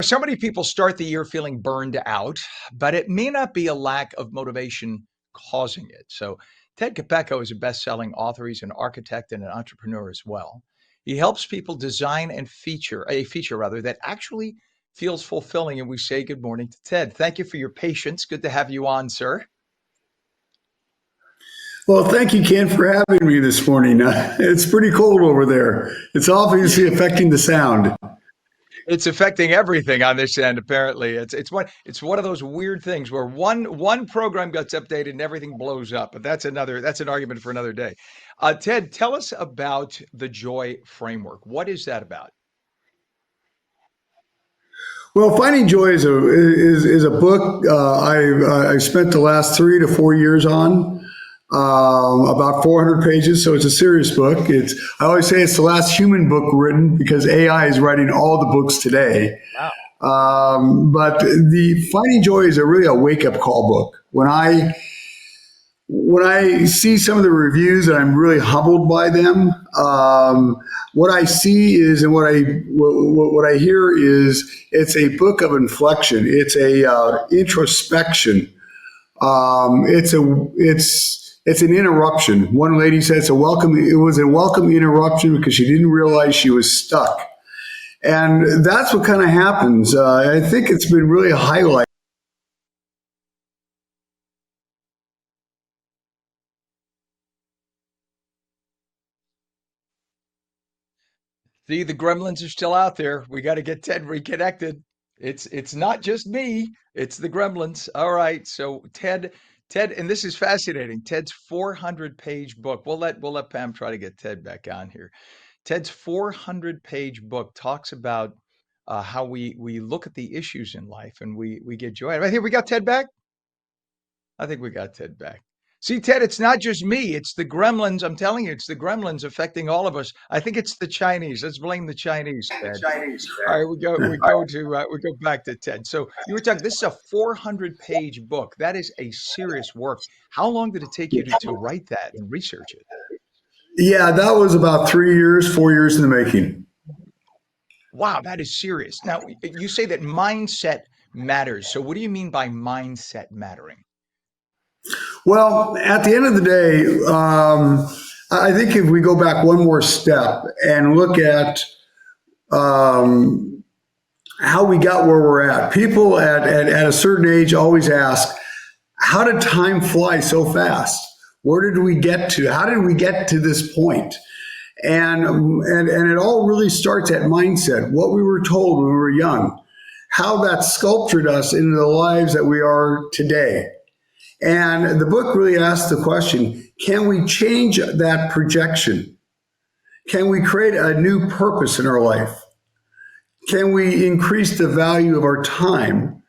So many people start the year feeling burned out, but it may not be a lack of motivation causing it. So, Ted Kopecko is a best-selling author. He's an architect and an entrepreneur as well. He helps people design and feature rather that actually feels fulfilling. And we say good morning to Ted. Thank you for your patience. Good to have you on, sir. Well, thank you, Ken, for having me this morning. It's pretty cold over there. It's obviously affecting the sound. It's affecting everything on this end. Apparently, it's one of those weird things where one program gets updated and everything blows up. But that's an argument for another day. Ted, tell us about the Joy Framework. What is that about? Well, Finding Joy is a book I spent the last 3 to 4 years on, about 400 pages. So it's a serious book. I always say it's the last human book written because AI is writing all the books today. Wow. But the Finding Joy is really a wake up call book. When I see some of the reviews, and I'm really humbled by them, what I see is, and what I hear is, it's a book of inflection. It's a introspection. It's an interruption. One lady said it was a welcome interruption because she didn't realize she was stuck, and that's what kind of happens. I think it's been really highlighted. See, the gremlins are still out there. We got to get Ted reconnected. It's not just me, it's the gremlins. All right. So Ted, and this is fascinating. Ted's 400-page book. We'll let Pam try to get Ted back on here. Ted's 400-page book talks about how we look at the issues in life and we get joy. Right here, we got Ted back. I think we got Ted back. See, Ted, it's not just me. It's the gremlins. I'm telling you, it's the gremlins affecting all of us. I think it's the Chinese. Let's blame the Chinese, Ted. All right, we go back to Ted. So you were talking. This is a 400-page book. That is a serious work. How long did it take you to write that and research it? Yeah, that was about 3 years, 4 years in the making. Wow, that is serious. Now, you say that mindset matters. So what do you mean by mindset mattering? Well, at the end of the day, I think if we go back one more step and look at how we got where we're at, people at a certain age always ask, how did time fly so fast? Where did we get to? How did we get to this point? And it all really starts at mindset, what we were told when we were young, how that sculptured us into the lives that we are today. And the book really asks the question, can we change that projection? Can we create a new purpose in our life? Can we increase the value of our time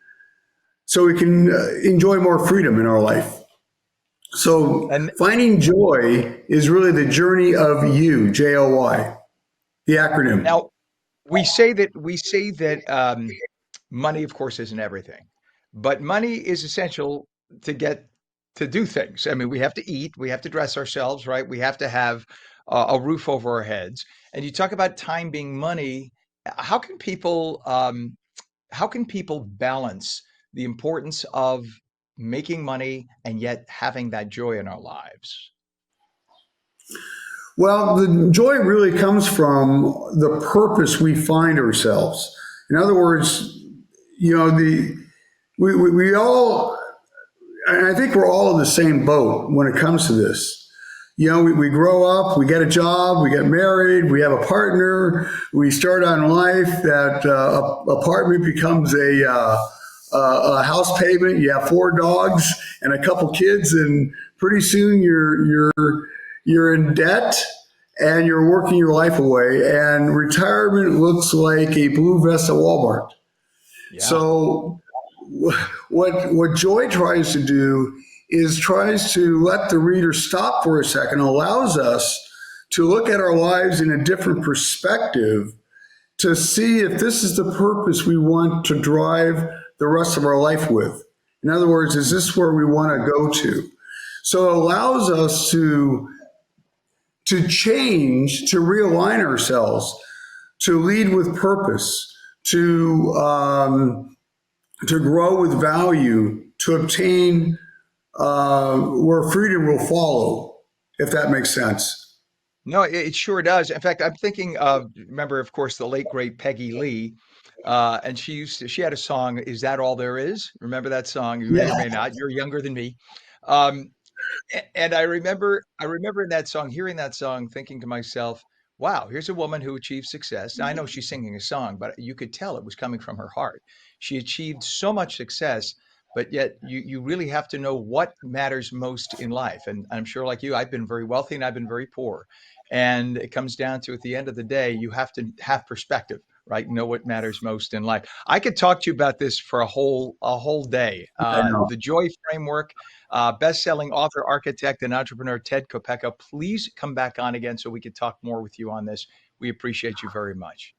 so we can enjoy more freedom in our life? So And Finding Joy is really the journey of you, JOY, the acronym. now we say that money, of course, isn't everything, but money is essential to get to do things. I mean, we have to eat, we have to dress ourselves, right? We have to have a roof over our heads. And you talk about time being money. How can people how can people balance the importance of making money and yet having that joy in our lives? Well, the joy really comes from the purpose we find ourselves. In other words, we all, and I think we're all in the same boat when it comes to this. We grow up, we get a job, we get married, we have a partner, we start on life. That apartment becomes a house payment. You have 4 dogs and a couple kids, and pretty soon you're in debt and you're working your life away. And retirement looks like a blue vest at Walmart. Yeah. So what Joy tries to do is tries to let the reader stop for a second, allows us to look at our lives in a different perspective to see if this is the purpose we want to drive the rest of our life with. In other words, is this where we want to go to? So it allows us to change, to realign ourselves, to lead with purpose, to grow with value, to obtain where freedom will follow, if that makes sense. No, it sure does. In fact, I'm thinking of, remember, of course, the late great Peggy Lee, and she had a song, "Is That All There Is?" Remember that song? You may or Yeah, may not. You're younger than me. Um, and I remember in that song, hearing that song, thinking to myself, wow, here's a woman who achieved success. Now, I know she's singing a song, but you could tell it was coming from her heart. She achieved so much success, but yet you really have to know what matters most in life. And I'm sure, like you, I've been very wealthy and I've been very poor. And it comes down to, at the end of the day, you have to have perspective, right? Know what matters most in life. I could talk to you about this for a whole day. I know. The Joy Framework, best-selling author, architect, and entrepreneur Ted Kopecko. Please come back on again so we could talk more with you on this. We appreciate you very much.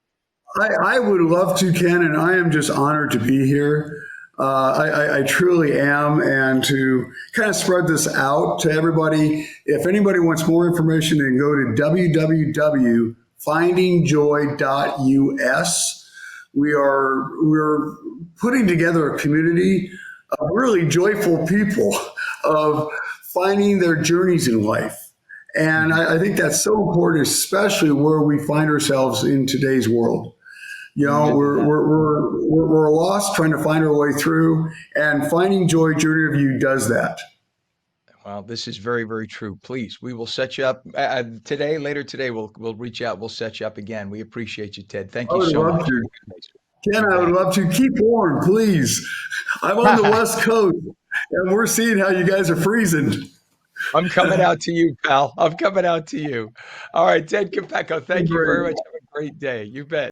I would love to, Ken, and I am just honored to be here. I truly am, and to kind of spread this out to everybody. If anybody wants more information, then go to www.findingjoy.us. We're putting together a community of really joyful people of finding their journeys in life. And Mhm. I think that's so important, especially where we find ourselves in today's world. You know, we're lost trying to find our way through, and Finding Joy Journey Review does that. Well, this is very, very true. Please, we will set you up today, later today. We'll reach out. We'll set you up again. We appreciate you, Ted. Thank I you would so love much. to. Ken, You I would bet. love to. Keep warm, please. I'm on the West Coast, and we're seeing how you guys are freezing. I'm coming out to you, pal. I'm coming out to you. All right, Ted Kopecko, thank you very Great. much. Have a great day. You bet.